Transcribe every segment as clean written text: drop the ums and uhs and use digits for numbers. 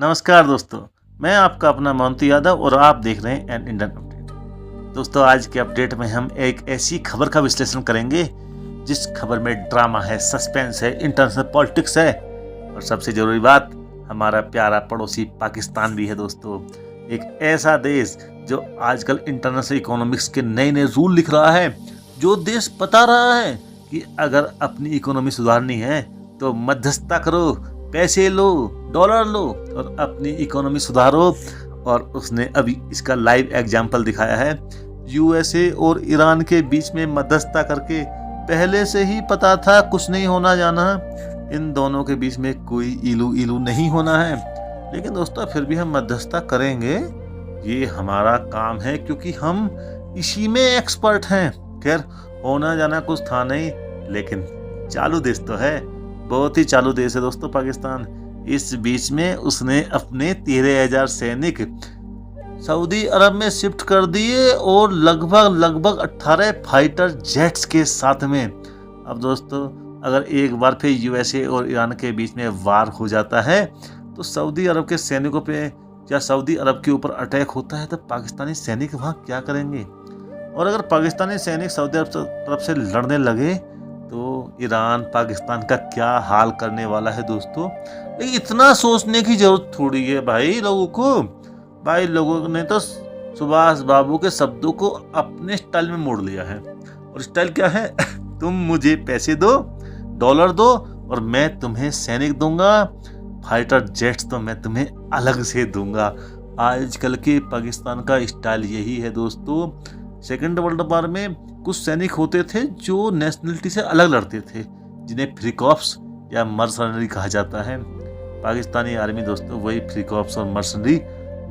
नमस्कार दोस्तों, मैं आपका अपना मोंती यादव और आप देख रहे हैं एन इंडियन अपडेट। दोस्तों, आज के अपडेट में हम एक ऐसी खबर का विश्लेषण करेंगे जिस खबर में ड्रामा है, सस्पेंस है, इंटरनेशनल पॉलिटिक्स है और सबसे ज़रूरी बात, हमारा प्यारा पड़ोसी पाकिस्तान भी है। दोस्तों, एक ऐसा देश जो आजकल इंटरनेशनल इकोनॉमिक्स के नए नए रूल लिख रहा है, जो देश बता रहा है कि अगर अपनी इकोनॉमी सुधारनी है तो मध्यस्थता करो, पैसे लो, डॉलर लो और अपनी इकोनॉमी सुधारो। और उसने अभी इसका लाइव एग्जाम्पल दिखाया है। यूएसए और ईरान के बीच में मध्यस्थता करके पहले से ही पता था कुछ नहीं होना जाना, इन दोनों के बीच में कोई इलू इलू नहीं होना है। लेकिन दोस्तों, फिर भी हम मध्यस्थता करेंगे, ये हमारा काम है क्योंकि हम इसी में एक्सपर्ट हैं। खैर, होना जाना कुछ था नहीं, लेकिन चालू देश तो है, बहुत ही चालू देश है दोस्तों पाकिस्तान। इस बीच में उसने अपने 13,000 सैनिक सऊदी अरब में शिफ्ट कर दिए और लगभग 18 फाइटर जेट्स के साथ में। अब दोस्तों, अगर एक बार फिर यूएसए और ईरान के बीच में वार हो जाता है तो सऊदी अरब के सैनिकों पे या सऊदी अरब के ऊपर अटैक होता है तो पाकिस्तानी सैनिक वहाँ क्या करेंगे? और अगर पाकिस्तानी सैनिक सऊदी अरब तरफ से लड़ने लगे तो ईरान पाकिस्तान का क्या हाल करने वाला है दोस्तों। लेकिन इतना सोचने की जरूरत थोड़ी है भाई लोगों को। भाई लोगों ने तो सुभाष बाबू के शब्दों को अपने स्टाइल में मोड़ लिया है। और स्टाइल क्या है? तुम मुझे पैसे दो, डॉलर दो और मैं तुम्हें सैनिक दूंगा, फाइटर जेट्स तो मैं तुम्हें अलग से दूंगा। आजकल के पाकिस्तान का स्टाइल यही है दोस्तों। सेकेंड वर्ल्ड वॉर में कुछ सैनिक होते थे जो नेशनलिटी से अलग लड़ते थे, जिन्हें फ्री कॉप्स या मर्सनरी कहा जाता है। पाकिस्तानी आर्मी दोस्तों वही फ्री कॉप्स और मर्सनरी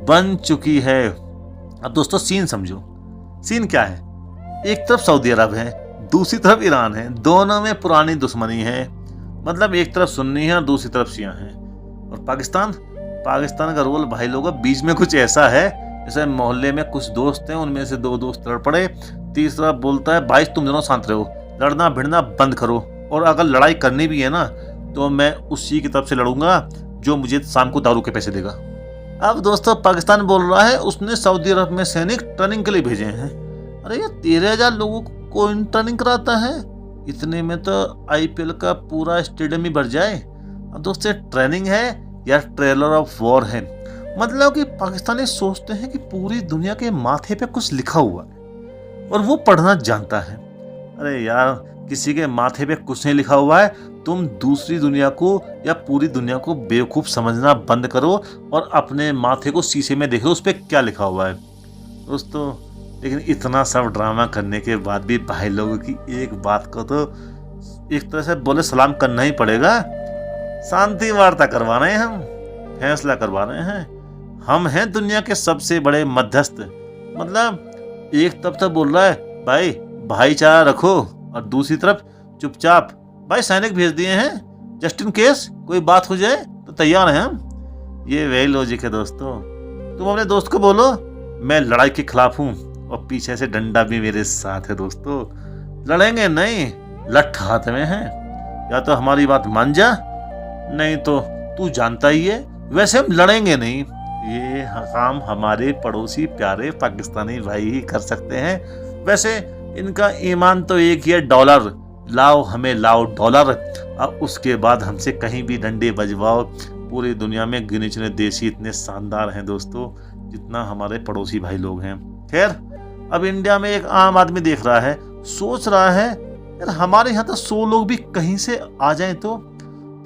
बन चुकी है। अब दोस्तों, सीन समझो। सीन क्या है? एक तरफ सऊदी अरब है, दूसरी तरफ ईरान है। दोनों में पुरानी दुश्मनी है। मतलब एक तरफ सुन्नी है और दूसरी तरफ शिया है। और पाकिस्तान का रोल भाई लोगों बीच में कुछ ऐसा है जैसे मोहल्ले में कुछ दोस्त हैं, उनमें से 2 दोस्त लड़ पड़े, तीसरा बोलता है भाई तुम दोनों शांत रहो, लड़ना भिड़ना बंद करो, और अगर लड़ाई करनी भी है ना तो मैं उसी की तरफ से लड़ूंगा जो मुझे शाम को दारू के पैसे देगा। अब दोस्तों, पाकिस्तान बोल रहा है उसने सऊदी अरब में सैनिक ट्रेनिंग के लिए भेजे हैं। अरे ये 13,000 लोगों को ट्रेनिंग कराता है, इतने में तो आईपीएल का पूरा स्टेडियम ही भर जाए। अब दोस्तों, ट्रेनिंग है या ट्रेलर ऑफ वॉर है? मतलब कि पाकिस्तानी सोचते हैं कि पूरी दुनिया के माथे पे कुछ लिखा हुआ है और वो पढ़ना जानता है। अरे यार, किसी के माथे पे कुछ नहीं लिखा हुआ है। तुम दूसरी दुनिया को या पूरी दुनिया को बेवकूफ़ समझना बंद करो और अपने माथे को शीशे में देखो उस पर क्या लिखा हुआ है दोस्तों। लेकिन इतना सब ड्रामा करने के बाद भी भाई लोगों की एक बात को तो एक तरह से बोले सलाम करना ही पड़ेगा। शांति वार्ता करवा रहे हैं, हम फैसला करवा रहे हैं। हम हैं दुनिया के सबसे बड़े मध्यस्थ। मतलब एक तरफ तो बोल रहा है भाई भाईचारा रखो और दूसरी तरफ चुपचाप भाई सैनिक भेज दिए हैं, जस्ट इन केस कोई बात हो जाए तो तैयार हैं हम। ये वही लॉजिक है दोस्तों। तुम अपने दोस्त को बोलो मैं लड़ाई के खिलाफ हूँ और पीछे से डंडा भी मेरे साथ है दोस्तों। लड़ेंगे नहीं, लठ हाथ में है। या तो हमारी बात मान जा, नहीं तो तू जानता ही है वैसे हम लड़ेंगे नहीं। ये काम हमारे पड़ोसी प्यारे पाकिस्तानी भाई ही कर सकते हैं। वैसे इनका ईमान तो एक ही है, डॉलर लाओ, हमें लाओ डॉलर। अब उसके बाद हमसे कहीं भी डंडे बजवाओ। पूरी दुनिया में गिने चुने देश ही इतने शानदार हैं दोस्तों जितना हमारे पड़ोसी भाई लोग हैं। खैर, अब इंडिया में एक आम आदमी देख रहा है, सोच रहा है यार हमारे यहाँ तो 100 लोग भी कहीं से आ जाएं तो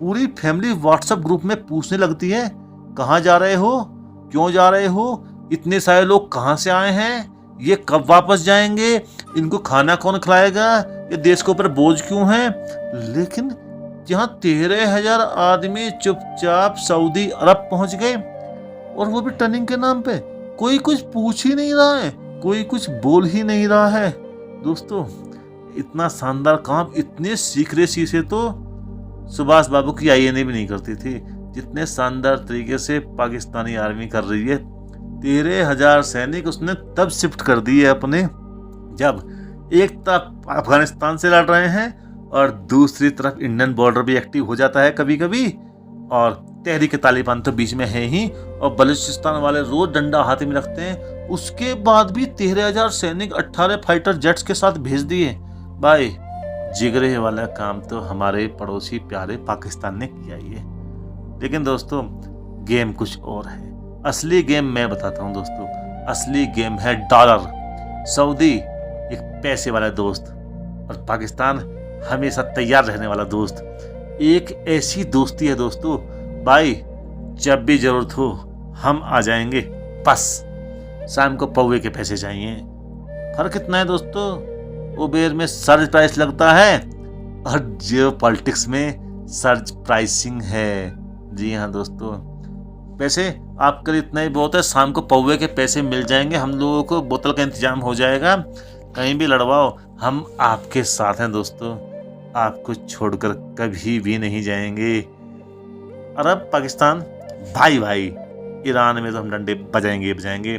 पूरी फैमिली व्हाट्सएप ग्रुप में पूछने लगती है कहाँ जा रहे हो, क्यों जा रहे हो, इतने सारे लोग कहाँ से आए हैं, ये कब वापस जाएंगे, इनको खाना कौन खिलाएगा, ये देश के ऊपर बोझ क्यों है। लेकिन यहाँ 13,000 आदमी चुपचाप सऊदी अरब पहुंच गए और वो भी ट्रेनिंग के नाम पे। कोई कुछ पूछ ही नहीं रहा है, कोई कुछ बोल ही नहीं रहा है दोस्तों। इतना शानदार काम इतने सीक्रेसी से तो सुभाष बाबू की आईएनए भी नहीं करती थी जितने शानदार तरीके से पाकिस्तानी आर्मी कर रही है। 13,000 सैनिक उसने तब शिफ्ट कर दिए अपने, जब एक तरफ अफगानिस्तान से लड़ रहे हैं और दूसरी तरफ इंडियन बॉर्डर भी एक्टिव हो जाता है कभी कभी, और तहरीक तालिबान तो बीच में है ही, और बलूचिस्तान वाले रोज डंडा हाथ में रखते हैं। उसके बाद भी 13,000 सैनिक 18 फाइटर जेट्स के साथ भेज दिए। भाई जिगरे वाला काम तो हमारे पड़ोसी प्यारे पाकिस्तान ने किया ही है। लेकिन दोस्तों गेम कुछ और है। असली गेम मैं बताता हूँ दोस्तों, असली गेम है डॉलर। सऊदी एक पैसे वाला दोस्त और पाकिस्तान हमेशा तैयार रहने वाला दोस्त। एक ऐसी दोस्ती है दोस्तों, भाई जब भी जरूरत हो हम आ जाएंगे, बस शाम को पौवे के पैसे चाहिए। फर्क कितना है दोस्तों, उबेर में सर्ज प्राइस लगता है और जियो पॉलिटिक्स में सर्ज प्राइसिंग है। जी हाँ दोस्तों, पैसे आपके लिए इतना ही बहुत है, शाम को पौवे के पैसे मिल जाएंगे, हम लोगों को बोतल का इंतजाम हो जाएगा। कहीं भी लड़वाओ हम आपके साथ हैं दोस्तों, आपको छोड़कर कभी भी नहीं जाएंगे। अरब पाकिस्तान भाई भाई, ईरान में तो हम डंडे बजाएंगे।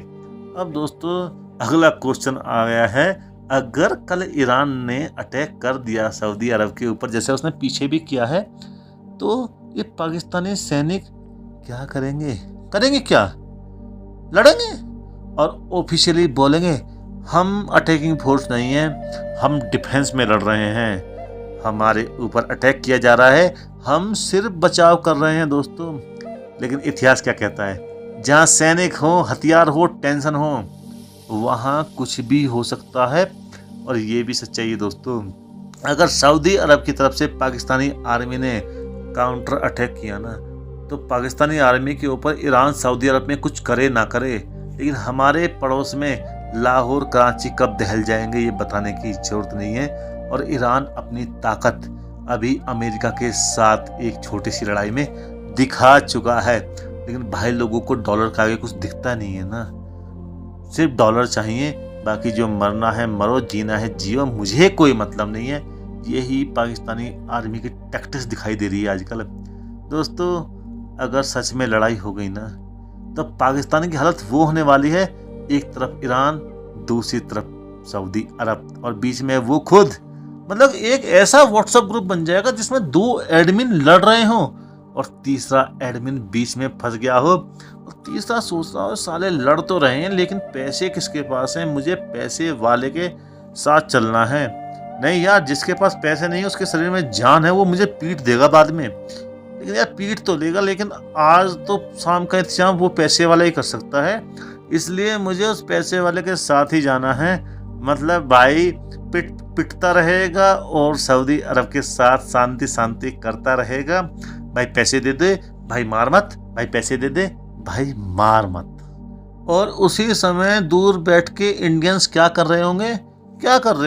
अब दोस्तों अगला क्वेश्चन आ गया है, अगर कल ईरान ने अटैक कर दिया सऊदी अरब के ऊपर, जैसे उसने पीछे भी किया है, तो ये पाकिस्तानी सैनिक क्या करेंगे? क्या लड़ेंगे और ऑफिशियली बोलेंगे हम अटैकिंग फोर्स नहीं है, हम डिफेंस में लड़ रहे हैं, हमारे ऊपर अटैक किया जा रहा है, हम सिर्फ बचाव कर रहे हैं दोस्तों। लेकिन इतिहास क्या कहता है, जहाँ सैनिक हो, हथियार हो, टेंशन हो, वहाँ कुछ भी हो सकता है। और ये भी सच्चाई है दोस्तों, अगर सऊदी अरब की तरफ से पाकिस्तानी आर्मी ने काउंटर अटैक किया ना, तो पाकिस्तानी आर्मी के ऊपर ईरान सऊदी अरब में कुछ करे ना करे, लेकिन हमारे पड़ोस में लाहौर कराची कब दहल जाएंगे ये बताने की जरूरत नहीं है। और ईरान अपनी ताकत अभी अमेरिका के साथ एक छोटी सी लड़ाई में दिखा चुका है, लेकिन भाई लोगों को डॉलर के आगे कुछ दिखता नहीं है ना, सिर्फ डॉलर चाहिए, बाकी जो मरना है मरो, जीना है जियो, मुझे कोई मतलब नहीं है। यही पाकिस्तानी आर्मी की टैक्टिक्स दिखाई दे रही है आजकल दोस्तों। अगर सच में लड़ाई हो गई ना, तो पाकिस्तान की हालत वो होने वाली है, एक तरफ ईरान, दूसरी तरफ सऊदी अरब, और बीच में वो खुद। मतलब एक ऐसा व्हाट्सएप ग्रुप बन जाएगा जिसमें 2 एडमिन लड़ रहे हो और तीसरा एडमिन बीच में फंस गया हो, और तीसरा सोच रहा हो साले लड़ तो रहे हैं लेकिन पैसे किसके पास हैं, मुझे पैसे वाले के साथ चलना है। नहीं यार, जिसके पास पैसे नहीं है उसके शरीर में जान है, वो मुझे पीट देगा बाद में, लेकिन यार पीट तो लेगा, लेकिन आज तो शाम का इंतजाम वो पैसे वाला ही कर सकता है, इसलिए मुझे उस पैसे वाले के साथ ही जाना है। मतलब भाई पिटता रहेगा और सऊदी अरब के साथ शांति करता रहेगा। भाई पैसे दे दे, भाई मार मत, भाई पैसे दे दे, भाई मार मत। और उसी समय दूर बैठ के इंडियंस क्या कर रहे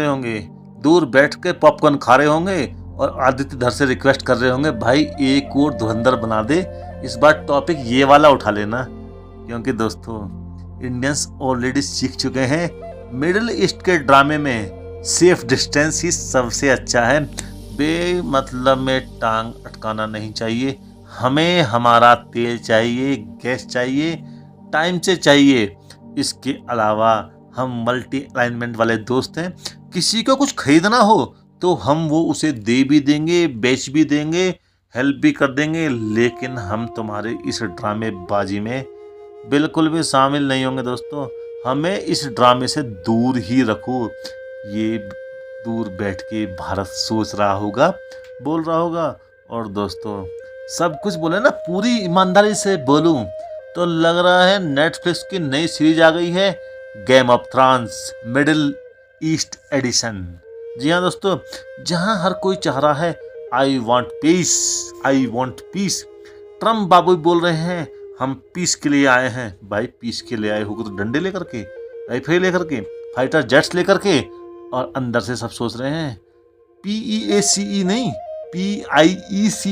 होंगे, दूर बैठ के पॉपकॉर्न खा रहे होंगे और आदित्य धर से रिक्वेस्ट कर रहे होंगे, भाई एक और धुरंधर बना दे, इस बार टॉपिक ये वाला उठा लेना। क्योंकि दोस्तों इंडियंस ऑलरेडी सीख चुके हैं, मिडिल ईस्ट के ड्रामे में सेफ डिस्टेंस ही सबसे अच्छा है। बेमतलब में टांग अटकाना नहीं चाहिए, हमें हमारा तेल चाहिए, गैस चाहिए, टाइम से चाहिए। इसके अलावा हम मल्टी अलाइनमेंट वाले दोस्त हैं, किसी को कुछ खरीदना हो तो हम वो उसे दे भी देंगे, बेच भी देंगे, हेल्प भी कर देंगे, लेकिन हम तुम्हारे इस ड्रामेबाजी में बिल्कुल भी शामिल नहीं होंगे दोस्तों। हमें इस ड्रामे से दूर ही रखो। ये दूर बैठ के भारत सोच रहा होगा, बोल रहा होगा। और दोस्तों सब कुछ बोले ना, पूरी ईमानदारी से बोलूं तो लग रहा है नेटफ्लिक्स की नई सीरीज आ गई है, game of thrones middle east edition. जी हाँ दोस्तों, जहां हर कोई चाह रहा है आई वॉन्ट पीस। ट्रम्प बाबू बोल रहे हैं हम पीस के लिए आए हैं। भाई पीस के लिए आए हो तो डंडे लेकर के, राइफल लेकर के, फाइटर जेट्स लेकर के, और अंदर से सब सोच रहे हैं PEACE नहीं PIECE,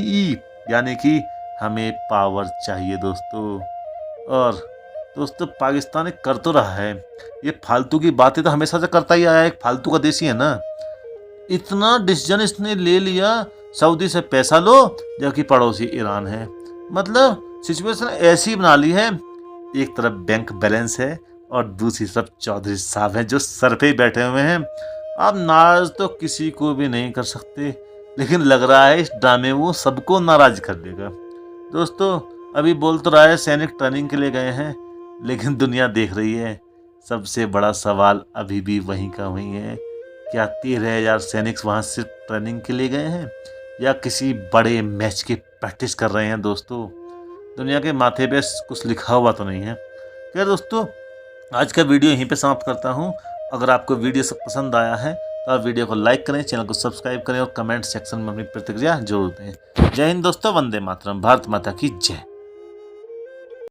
यानी कि हमें पावर चाहिए दोस्तों। और दोस्तों पाकिस्तान कर तो रहा है, ये फालतू की बातें तो हमेशा से करता ही आया है, एक फालतू का देशी है ना। इतना डिसीजन इसने ले लिया, सऊदी से पैसा लो जबकि पड़ोसी ईरान है। मतलब सिचुएशन ऐसी बना ली है, एक तरफ बैंक बैलेंस है और दूसरी तरफ चौधरी साहब हैं जो सर पे ही बैठे हुए हैं। अब नाराज तो किसी को भी नहीं कर सकते, लेकिन लग रहा है इस ड्रामे वो सबको नाराज कर देगा। दोस्तों अभी बोल तो रहा है सैनिक ट्रेनिंग के लिए गए हैं, लेकिन दुनिया देख रही है। सबसे बड़ा सवाल अभी भी वहीं का वहीं है। क्या 13,000 सैनिक वहाँ सिर्फ ट्रेनिंग के लिए गए हैं या किसी बड़े मैच की प्रैक्टिस कर रहे हैं? दोस्तों, दुनिया के माथे पे कुछ लिखा हुआ तो नहीं है। क्या दोस्तों, आज का वीडियो यहीं पे समाप्त करता हूँ। अगर आपको वीडियो सब पसंद आया है तो आप वीडियो को लाइक करें, चैनल को सब्सक्राइब करें और कमेंट सेक्शन में अपनी प्रतिक्रिया जरूर दें। जय हिंद दोस्तों, वंदे मातरम, भारत माता की जय।